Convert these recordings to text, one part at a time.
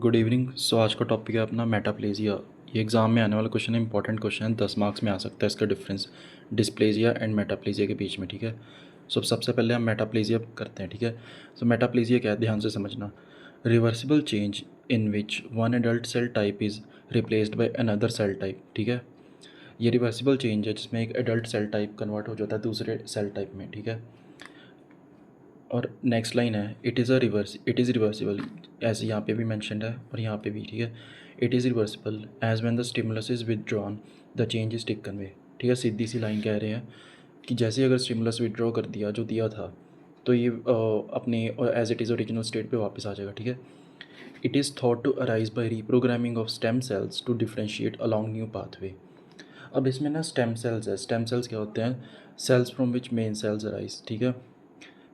Good evening. सो आज का topic है अपना मेटाप्लेजिया। ये एग्ज़ाम में आने वाला क्वेश्चन है, इंपॉर्टेंट क्वेश्चन है, 10 मार्क्स में आ सकता है इसका डिफरेंस डिस्प्लेजिया एंड मेटाप्लेजिया के बीच में। ठीक है, सो सबसे पहले हम मेटाप्लेजिया करते हैं। ठीक है, सो मेटाप्लेजिया क्या है, ध्यान से समझना। Reversible change in which one adult cell type is replaced by another cell type. ठीक है, ये रिवर्सिबल चेंज है जिसमें एक एडल्ट सेल टाइप कन्वर्ट हो जाता है दूसरे सेल टाइप में। ठीक है, और नेक्स्ट लाइन है इट इज़ रिवर्सिबल, ऐसे यहाँ पे भी मैंशनड है और यहाँ पे भी। ठीक है, it is reversible as when the stimulus is withdrawn the change is taken way. ठीक है, सीधी सी लाइन कह रहे हैं कि जैसे अगर स्टिमुलस विदड्रॉ कर दिया जो दिया था तो ये अपने as it is original state पे वापस आ जाएगा। ठीक है, it is thought to arise by reprogramming of stem cells to differentiate along new pathway. अब इसमें ना स्टेम सेल्स है। स्टेम सेल्स क्या होते हैं? Cells from which main cells arise. ठीक है,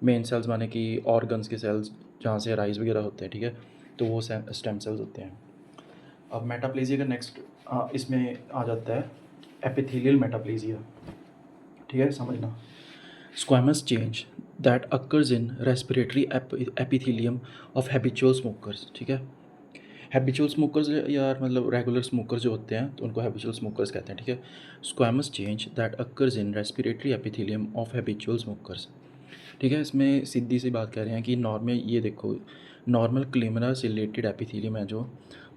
मेन सेल्स माने कि ऑर्गन्स के सेल्स जहाँ से राइज वगैरह होते हैं। ठीक है, तो वो स्टेम सेल्स होते हैं। अब मेटाप्लेजिया का नेक्स्ट इसमें आ जाता है एपिथेलियल मेटाप्लेजिया। ठीक है, समझना। Squamous change that occurs in respiratory epithelium of habitual smokers. ठीक है, हैबिचुअल स्मोकर्स यार मतलब रेगुलर स्मोकर्स जो होते हैं तो उनको हैबिचुअल स्मोकर्स कहते हैं। ठीक है, squamous change that occurs in respiratory epithelium of habitual smokers. ठीक है, इसमें सीधी सी बात कह रहे हैं कि नॉर्मल, ये देखो, नॉर्मल क्लेमरा सिलेटेड एपिथेलियम है जो,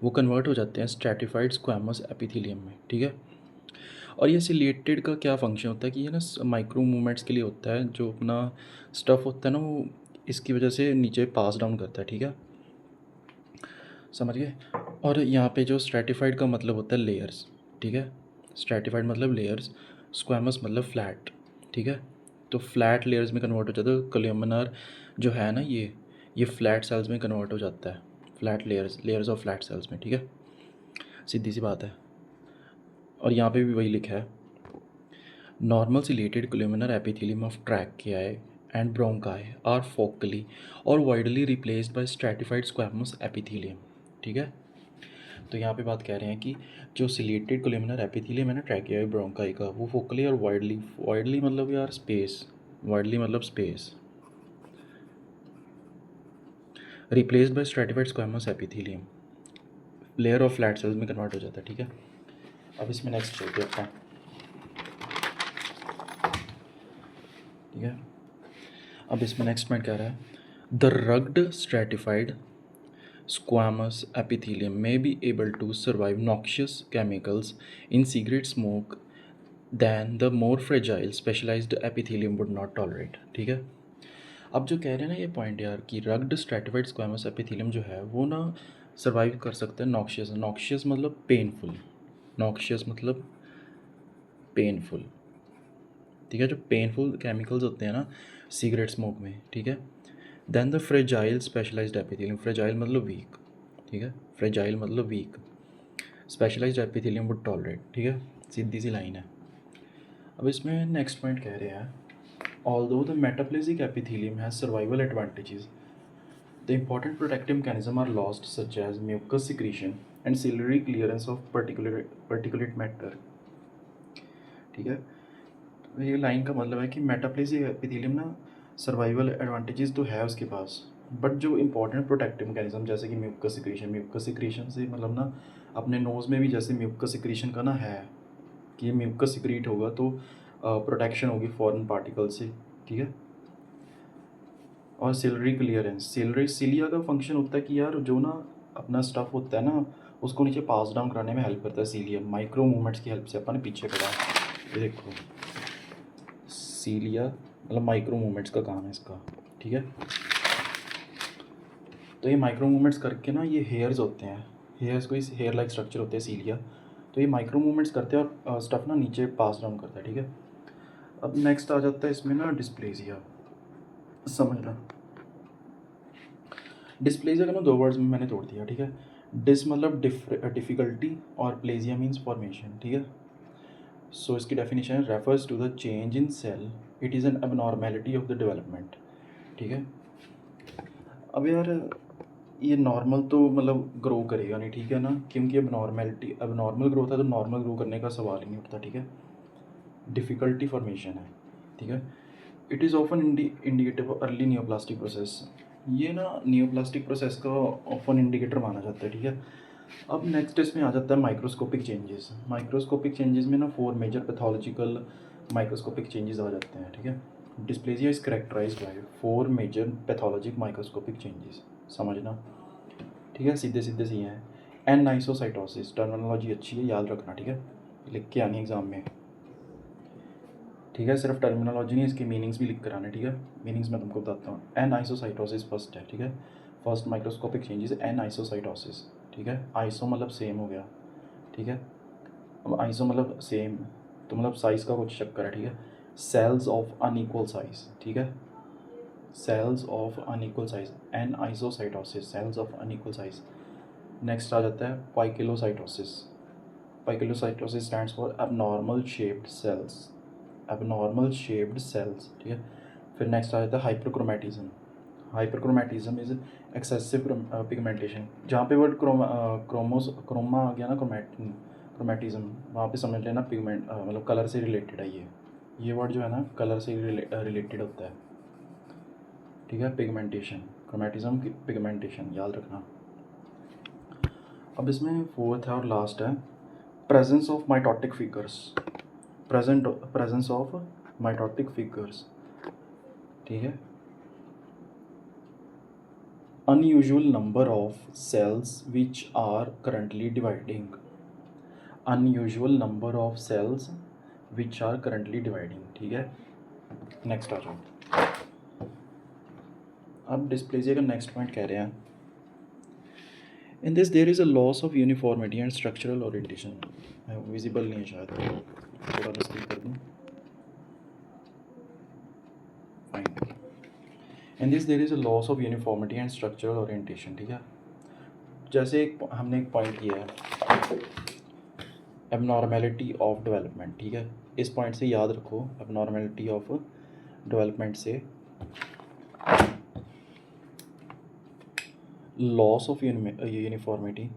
वो कन्वर्ट हो जाते हैं स्ट्रैटिफाइड स्क्वैमस एपिथेलियम में। ठीक है, और ये सिलेटेड का क्या फंक्शन होता है कि ये ना माइक्रो मूवमेंट्स के लिए होता है, जो अपना स्टफ़ होता है ना वो इसकी वजह से नीचे पास डाउन करता है। ठीक है, समझ गए। और यहाँ पे जो स्ट्रैटिफाइड का मतलब होता है लेयर्स। ठीक है, स्ट्रैटिफाइड मतलब लेयर्स, स्क्वैमस मतलब फ्लैट। ठीक है, तो फ्लैट लेयर्स में कन्वर्ट हो जाता है। कॉलमनार जो है ना ये फ्लैट सेल्स में कन्वर्ट हो जाता है, flat layers of flat sales में। ठीक है, सीधी सी बात है। और यहाँ पे भी वही लिखा है, normal ciliated columnar epithelium of trachea and bronchi are focally or widely replaced by stratified squamous epithelium. ठीक है, तो यहाँ पे बात कह रहे हैं कि जो सिलेटेड कोलिमिनर एपिथेलियम है ना ट्रैकिया ब्रोंकाई का, वो फोकली और वाइडली मतलब यार स्पेस, वाइडली मतलब space, replaced by stratified squamous epithelium layer of flat sales में कन्वर्ट हो जाता है। ठीक है, अब इसमें नेक्स्ट चलते हैं। ठीक है, अब इसमें नेक्स्ट पॉइंट क्या रहा है, the rugged stratified squamous epithelium may be able to survive noxious chemicals in cigarette smoke than the more fragile specialized epithelium would not tolerate। ठीक है, अब जो कह रहे हैं ना ये पॉइंट यार कि रग्ड स्ट्रैटिफाइड स्क्वैमस एपिथेलियम जो है वो ना सर्वाइव कर सकता है नॉक्शियस। नॉक्शियस मतलब पेनफुल, नॉक्शियस मतलब पेनफुल। ठीक है, जो पेनफुल केमिकल्स होते हैं ना सिगरेट स्मोक में। ठीक है, then the fragile specialised epithelium, fragile मतलब वीक। ठीक है, फ्रेजाइल मतलब weak, specialised epithelium would tolerate. ठीक है, सीधी सी लाइन है। अब इसमें नेक्स्ट पॉइंट कह रहे हैं, although the metaplastic epithelium has survival advantages, the important protective mechanism are lost such as mucus secretion and ciliary clearance of particulate matter. ठीक है, ये लाइन का मतलब है कि मेटाप्लेजिक एपिथेलियम ना सर्वाइवल एडवांटेजेस तो है उसके पास, बट जो इंपॉर्टेंट प्रोटेक्टिव मैकेनिज्म जैसे कि म्यूकस सिक्रीशन से मतलब ना अपने नोज़ में भी जैसे म्यूकस सिक्रीशन का ना है कि ये म्यूकस सिक्रीट होगा तो प्रोटेक्शन होगी फॉरेन पार्टिकल से। ठीक है, और सिलरी क्लियरेंस, सिलरी सिलिया का फंक्शन होता है कि यार जो ना अपना स्टफ़ होता है ना उसको नीचे पास डाउन कराने में हेल्प करता है सीलिया, माइक्रो मूवमेंट्स की हेल्प से। अपन ने पीछे पढ़ा, ये देखो सीलिया मतलब माइक्रो मूवमेंट्स का काम है इसका। ठीक है, तो ये माइक्रो मूवमेंट्स करके ना ये हेयर्स होते हैं, हेयर्स को इस हेयर लाइक स्ट्रक्चर होते हैं सीलिया, तो ये माइक्रो मूवमेंट्स करते हैं और स्टफ़ ना नीचे पास डाउन करता है। ठीक है, अब नेक्स्ट आ जाता है इसमें ना डिस्प्लेजिया। समझना, डिस्प्लेजिया का ना दो वर्ड्स में मैंने तोड़ दिया। ठीक है, डिस मतलब डिफ़िकल्टी और प्लेजिया मीन्स फॉर्मेशन। ठीक है, सो इसकी definition refers to the change in cell, it is an abnormality of the development. ठीक है, अब यार ये नॉर्मल तो मतलब ग्रो करेगा नहीं। ठीक है ना, क्योंकि अब नॉर्मल ग्रोथ है तो नॉर्मल ग्रो करने का सवाल ही नहीं उठता। ठीक है, डिफ़िकल्टी फॉर्मेशन है। ठीक है, it is often indicative early neoplastic process, ये ना नियोप्लास्टिक प्रोसेस का ऑफन इंडिकेटर माना जाता है, ठीक है। अब नेक्स्ट इसमें आ जाता है माइक्रोस्कोपिक चेंजेस। माइक्रोस्कोपिक चेंजेस में ना 4 मेजर पैथोलॉजिकल माइक्रोस्कोपिक चेंजेस आ जाते हैं, ठीक है। Dysplasia is characterised by 4 major pathologic microscopic changes, समझना, ठीक है। सीधे सीधे सी हैं। एन आइसोसाइटोसिस, टर्मिनोलॉजी अच्छी है, याद रखना, ठीक है, लिख के आनी एग्जाम में, ठीक है। सिर्फ टर्मिनोलॉजी नहीं, इसकी मीनिंग्स भी लिख कर आने, ठीक है। मीनिंग्स मैं तुमको बताता हूँ। एन आइसोसाइटोसिस फर्स्ट है, ठीक है। फर्स्ट माइक्रोस्कोपिक चेंजेस एन आइसोसाइटोसिस, ठीक है। आइसो मतलब सेम हो गया, ठीक है। अब आइसो मतलब सेम, तो मतलब साइज़ का कुछ चक्कर है, ठीक है। सेल्स ऑफ अनइक्वल साइज, ठीक है। Cells of unequal size, anisocytosis, cells of unequal size. Next आ जाता है poikilocytosis. Poikilocytosis stands for abnormal shaped cells, abnormal shaped cells, ठीक है। फिर नेक्स्ट आ जाता है हाइपरक्रोमैटिज्म। हाइपरक्रोमैटिज्म इज एक्सेसिव पिगमेंटेशन। जहाँ पे वर्ड क्रोमा आ गया ना, क्रोमैटिज्म, वहाँ पे समझ लेना पिगमेंट मतलब कलर से रिलेटेड है। ये वर्ड जो है ना कलर से रिलेटेड होता है, ठीक है। पिगमेंटेशन, क्रोमैटिज्म की पिगमेंटेशन, याद रखना। अब इसमें फोर्थ है और लास्ट है presence of mitotic figures. Presence of mitotic figures, ठीक है। Unusual number of cells which are currently dividing, unusual number of cells which are currently dividing, ठीक है। नेक्स्ट आ जाओ। अब डिस्प्लेजिया का नेक्स्ट पॉइंट कह रहे हैं, in this there is a loss of uniformity and structural orientation. Visible नहीं है शायद, थोड़ा बस क्लिक कर दूँ, fine. In this there is a loss of uniformity and structural orientation, ठीक है। जैसे हमने एक पॉइंट किया है एबनॉर्मेलिटी ऑफ डेवलपमेंट, ठीक है। इस पॉइंट से याद रखो, एबनॉर्मेलिटी ऑफ डेवलपमेंट से लॉस ऑफ यूनिफॉर्मिटी,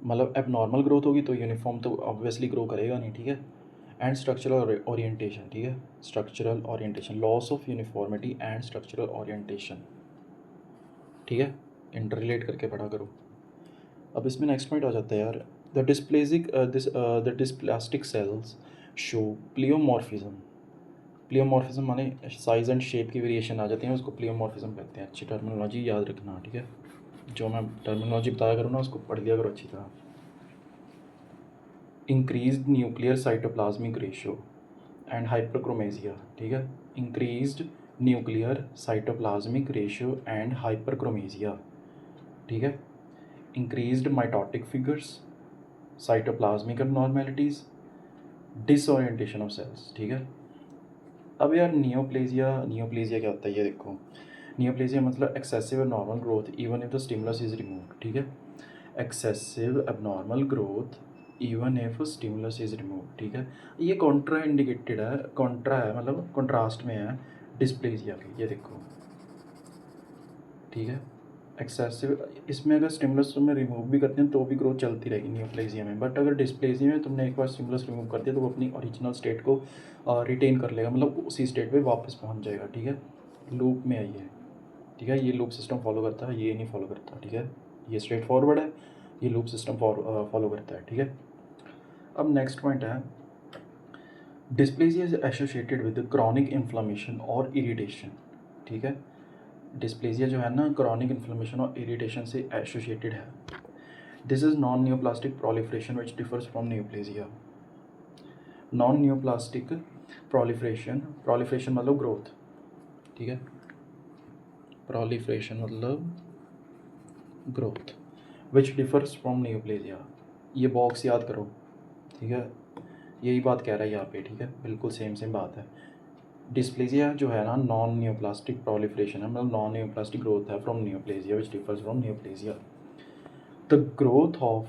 मतलब एबनॉर्मल ग्रोथ होगी तो यूनिफॉर्म तो ऑब्वियसली ग्रो करेगा नहीं, ठीक है। एंड स्ट्रक्चरल ओरिएंटेशन, ठीक है। Structural orientation, loss of uniformity and structural orientation, ठीक है। इंटर रिलेट करके पढ़ा करो। अब इसमें नेक्स्ट पॉइंट आ जाता है यार, the dysplastic cells show pleomorphism. Pleomorphism माने साइज एंड शेप की वेरिएशन आ जाती है, उसको प्लियोमॉर्फिज्म कहते हैं। अच्छी टर्मिनोलॉजी याद रखना, ठीक है। जो मैं टर्मिनोलॉजी बताया करूँ ना उसको पढ़ लिया करो अच्छी तरह। Increased nuclear cytoplasmic ratio and hyperchromasia, ठीक है। Increased nuclear cytoplasmic ratio and hyperchromasia, ठीक है। Increased mitotic figures, cytoplasmic abnormalities, disorientation of cells, ठीक है। अब यार नियोप्लेजिया क्या होता है ये देखो। नियोप्लेजिया मतलब excessive abnormal growth even if the stimulus is removed, ठीक है। Excessive abnormal growth even if stimulus is removed, ठीक है। ये कॉन्ट्रा इंडिकेटेड है, कॉन्ट्रा है मतलब कॉन्ट्रास्ट में है डिस्प्लेजिया के, ये देखो, ठीक है। एक्सेसिव, इसमें अगर स्टिमुलस में रिमूव भी करते हैं तो भी ग्रोथ चलती रहेगी नियोप्लेजिया में, बट अगर डिस्प्लेजिया में तुमने एक बार स्टिमुलस रिमूव कर दिया तो वो अपनी ओरिजिनल स्टेट को रिटेन कर लेगा, मतलब उसी स्टेट पे वापस पहुंच जाएगा, ठीक है। लूप में आई है, ठीक है। ये लूप सिस्टम फॉलो करता है, ये नहीं फॉलो करता, ठीक है। ये स्ट्रेट फॉरवर्ड है, ये लूप सिस्टम फॉलो करता है, ठीक है। अब नेक्स्ट पॉइंट है dysplasia is associated with chronic inflammation और इरिटेशन, ठीक है। डिस्प्लेजिया जो है ना क्रॉनिक इन्फ्लेमेशन और इरिटेशन से एसोसिएटेड है। This is non neoplastic proliferation which differs from neoplasia. Non neoplastic proliferation, proliferation मतलब ग्रोथ, ठीक है। प्रोलिफरेशन मतलब growth which differs from neoplasia, ये बॉक्स याद करो, ठीक है। यही बात कह रहा है यहाँ पे, ठीक है, बिल्कुल सेम बात है। डिस्प्लेजिया जो है ना नॉन न्यूप्लास्टिक प्रोलिफरेशन है, मतलब नॉन न्यूप्लास्टिक ग्रोथ है from neoplasia which differs from neoplasia. The growth of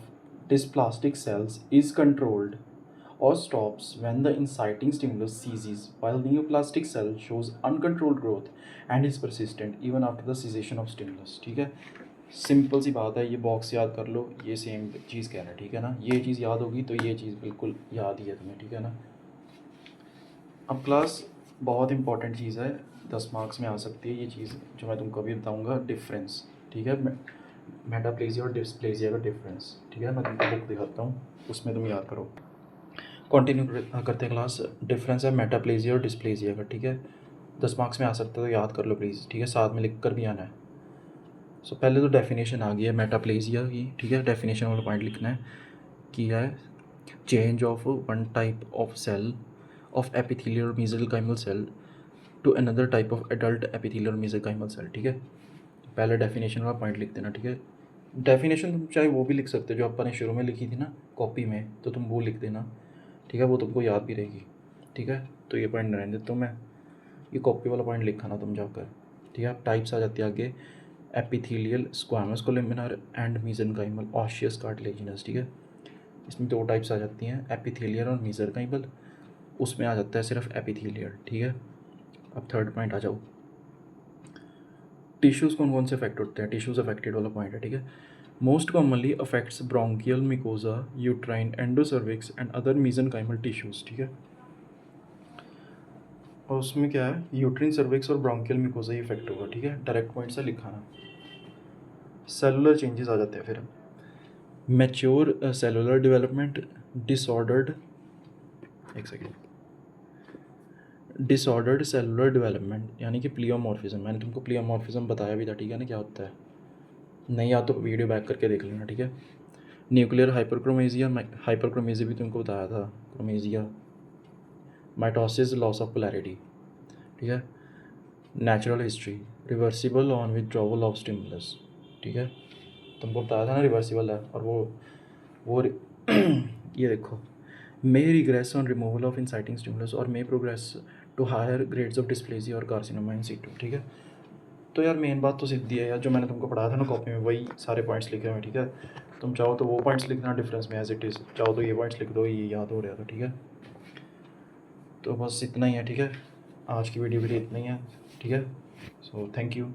dysplastic cells is controlled or stops when the inciting stimulus ceases, while neoplastic cell shows uncontrolled growth and is persistent even after the cessation of stimulus, ठीक है। Simple सी बात है, ये box याद कर लो, ये same चीज़ कह रहा है, ठीक है ना। ये चीज़ याद होगी तो ये चीज़ बिल्कुल याद ही है तुम्हें, ठीक है ना। अब क्लास बहुत इंपॉर्टेंट चीज़ है, 10 मार्क्स में आ सकती है ये चीज़ जो मैं तुमको अभी बताऊँगा, डिफरेंस, ठीक है। मेटाप्लेजिया और डिस्प्लेजिया का डिफरेंस, ठीक है। मैं तुमको बुक दिखाता हूँ, उसमें तुम याद करो। कंटिन्यू करते हैं क्लास। डिफरेंस है मेटाप्लेजिया और डिस्प्लेजिया का, ठीक है। 10 मार्क्स में आ सकता है तो याद कर लो प्लीज़, ठीक है। साथ में लिख कर भी आना है। सो पहले तो डेफिनेशन आ गई है मेटाप्लेजिया की, ठीक है। डेफिनेशन वाला पॉइंट लिखना है कि है change of one type of cell of epithelial mesenchymal cell to another type of adult epithelial mesenchymal cell, ठीक है। पहले डेफिनेशन वाला पॉइंट लिख देना, ठीक है। डेफिनेशन तुम चाहे वो भी लिख सकते हो जो अपन ने शुरू में लिखी थी ना कॉपी में, तो तुम वो लिख देना, ठीक है। वो तुमको याद भी रहेगी, ठीक है। तो ये पॉइंट रहने देता हूँ मैं, ये कॉपी वाला पॉइंट लिखा ना तुम जाकर, ठीक है। अब टाइप्स आ जाती है आगे, epithelial, squamous columnar and mesenchymal osseous cartilaginous, ठीक है। इसमें 2 टाइप्स आ जाती हैं, एपिथेलियल और मेसेंकाइमल। उसमें आ जाता है सिर्फ एपिथेलियल, ठीक है। अब थर्ड पॉइंट आ जाओ, टिश्यूज़ कौन कौन से अफेक्ट होते हैं, टिश्यूज़ अफेक्टेड वाला पॉइंट है, ठीक है। Most commonly affects bronchial mucosa, uterine, endocervix and other mesenchymal tissues, ठीक है। और उसमें क्या है, यूट्रिन, सर्विक्स और ब्रोंकियल मिकोजा ही इफेक्ट होगा, ठीक है। डायरेक्ट पॉइंट से लिखाना। सेलुलर चेंजेस आ जाते हैं फिर, मैच्योर सेलुलर डेवलपमेंट, डिसऑर्डर्ड, एक सेकेंड, डिसऑर्डर्ड सेलुलर डेवलपमेंट यानी कि प्लियोमॉर्फिज्म। मैंने तुमको प्लियोमॉर्फिज्म बताया भी था, ठीक है ना, क्या होता है। नहीं या तो वीडियो बैक करके देख लेना, ठीक है। न्यूक्लियर हाइपरक्रोमेजिया, हाइपरक्रोमेजिया भी तुमको बताया था, क्रोमेजिया, माइटोसिस, लॉस ऑफ पोलैरिटी, ठीक है। Natural history, reversible on withdrawal of stimulus, ठीक है। तुमको बताया था ना रिवर्सिबल है, और वो ये देखो, may regress on removal of inciting stimulus or may progress to higher grades of dysplasia or carcinoma in situ, ठीक है। तो यार मेन बात तो सिद्धि है यार, जो मैंने तुमको पढ़ाया था ना कॉपी में, वही सारे पॉइंट्स लिखे हुए हैं, ठीक है। तुम चाहो तो वो पॉइंट्स लिखना डिफरेंस में एज इट इज़, चाहो तो ये पॉइंट्स लिख दो, ये याद हो रहा था, ठीक है। तो बस इतना ही है, ठीक है। आज की वीडियो के लिए इतना ही है, ठीक है। So thank you.